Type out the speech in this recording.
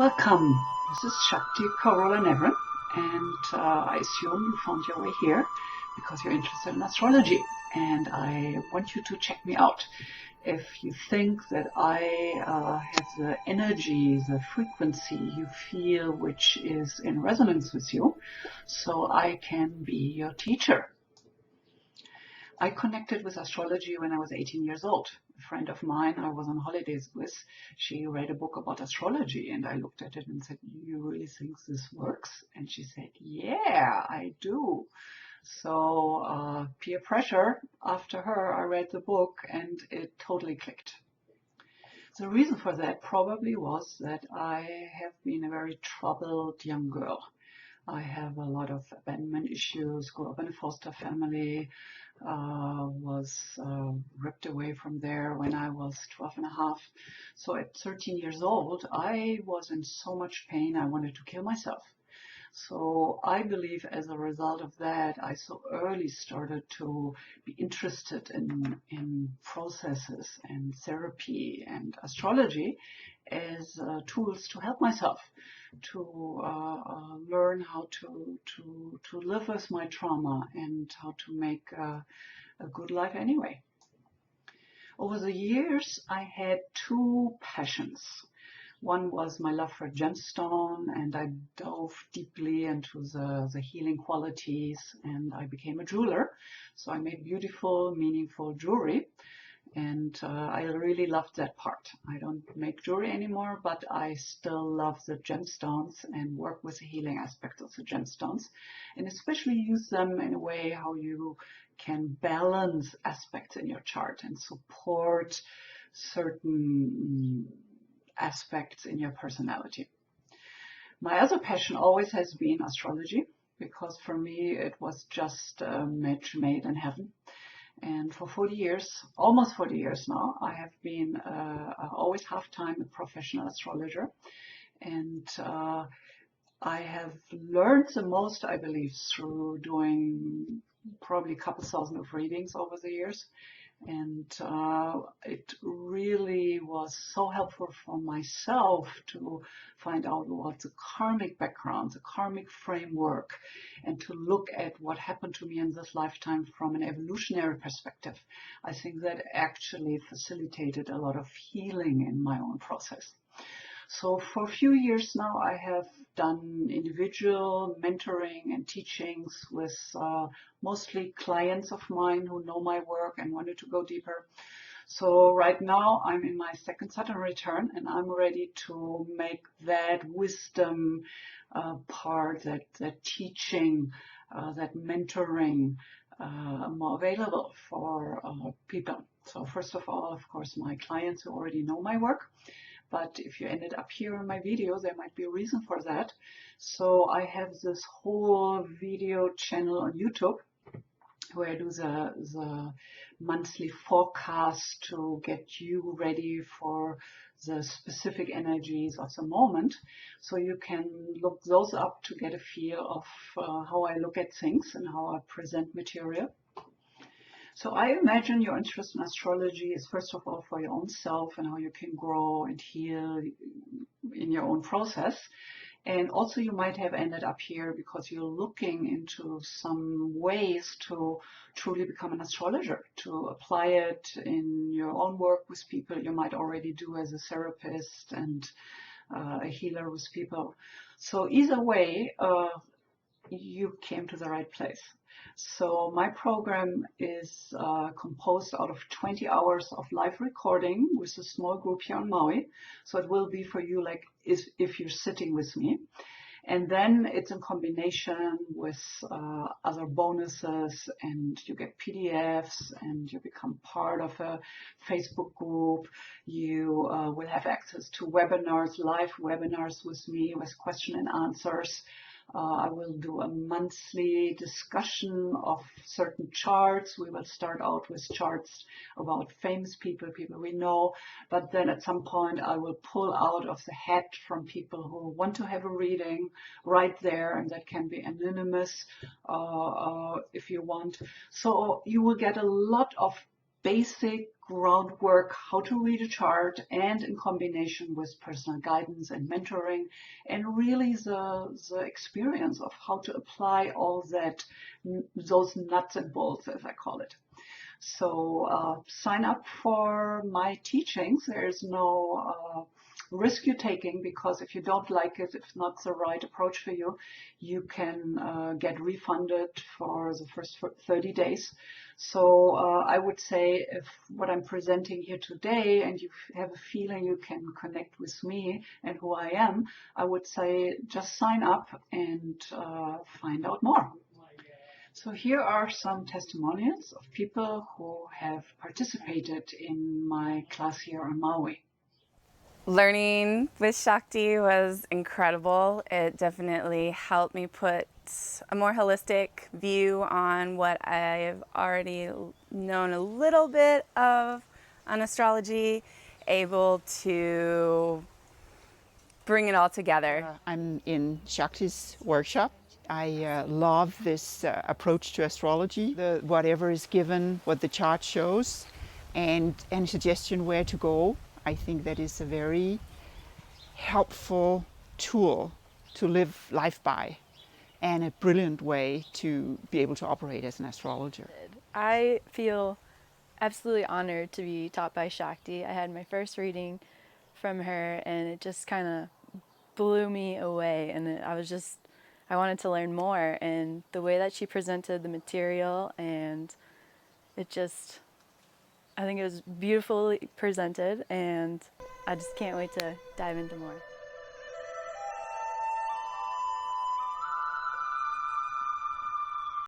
Welcome. This is Shakti, Carola Nevern, and I assume you found your way here because you're interested in astrology, and I want you to check me out. If you think that I have the energy, the frequency you feel which is in resonance with you, so I can be your teacher. I connected with astrology when I was 18 years old. A friend of mine I was on holidays with, she read a book about astrology, and I looked at it and said, "You really think this works?" And she said, "Yeah, I do." So peer pressure, after her, I read the book and it totally clicked. The reason for that probably was that I have been a very troubled young girl. I have a lot of abandonment issues, grew up in a foster family, was ripped away from there when I was 12 and a half. So at 13 years old, I was in so much pain, I wanted to kill myself. So I believe as a result of that, I so early started to be interested in processes and therapy and astrology as tools to help myself to learn how to live with my trauma and how to make a good life anyway. Over the years, I had two passions. One was my love for gemstone, and I dove deeply into the healing qualities, and I became a jeweler. So I made beautiful, meaningful jewelry, and I really loved that part. I don't make jewelry anymore, but I still love the gemstones and work with the healing aspect of the gemstones, and especially use them in a way how you can balance aspects in your chart and support certain aspects in your personality. My other passion always has been astrology, because for me it was just a match made in heaven. And for 40 years, almost 40 years now, I have been always half-time a professional astrologer. And I have learned the most, I believe, through doing probably a couple thousand of readings over the years. And it really was so helpful for myself to find out what the karmic background, the karmic framework, and to look at what happened to me in this lifetime from an evolutionary perspective. I think that actually facilitated a lot of healing in my own process. So for a few years now, I have done individual mentoring and teachings with mostly clients of mine who know my work and wanted to go deeper. So right now I'm in my second Saturn return, and I'm ready to make that wisdom part, that teaching, that mentoring more available for people. So first of all, of course, my clients who already know my work. But if you ended up here in my video, there might be a reason for that. So I have this whole video channel on YouTube where I do the monthly forecast to get you ready for the specific energies of the moment. So you can look those up to get a feel of how I look at things and how I present material. So I imagine your interest in astrology is first of all for your own self and how you can grow and heal in your own process. And also you might have ended up here because you're looking into some ways to truly become an astrologer, to apply it in your own work with people you might already do as a therapist and a healer with people. So either way, you came to the right place. So my program is composed out of 20 hours of live recording with a small group here on Maui. So it will be for you like if you're sitting with me. And then it's in combination with other bonuses, and you get PDFs, and you become part of a Facebook group. You will have access to webinars, live webinars with me with question and answers. I will do a monthly discussion of certain charts. We will start out with charts about famous people, people we know, but then at some point I will pull out of the hat from people who want to have a reading right there, and that can be anonymous if you want. So you will get a lot of basic groundwork how to read a chart, and in combination with personal guidance and mentoring, and really the experience of how to apply all that, those nuts and bolts, as I call it. So sign up for my teachings. There's no risk you're taking, because if you don't like it, if not the right approach for you, you can get refunded for the first 30 days. So I would say, if what I'm presenting here today and you have a feeling you can connect with me and who I am, I would say just sign up and find out more. So here are some testimonials of people who have participated in my class here on Maui. Learning with Shakti was incredible. It definitely helped me put a more holistic view on what I've already known a little bit of on astrology, able to bring it all together. I'm in Shakti's workshop. I love this approach to astrology. Whatever is given, what the chart shows, and any suggestion where to go. I think that is a very helpful tool to live life by, and a brilliant way to be able to operate as an astrologer. I feel absolutely honored to be taught by Shakti. I had my first reading from her and it just kind of blew me away, and I wanted to learn more, and the way that she presented the material, and I think it was beautifully presented, and I just can't wait to dive into more.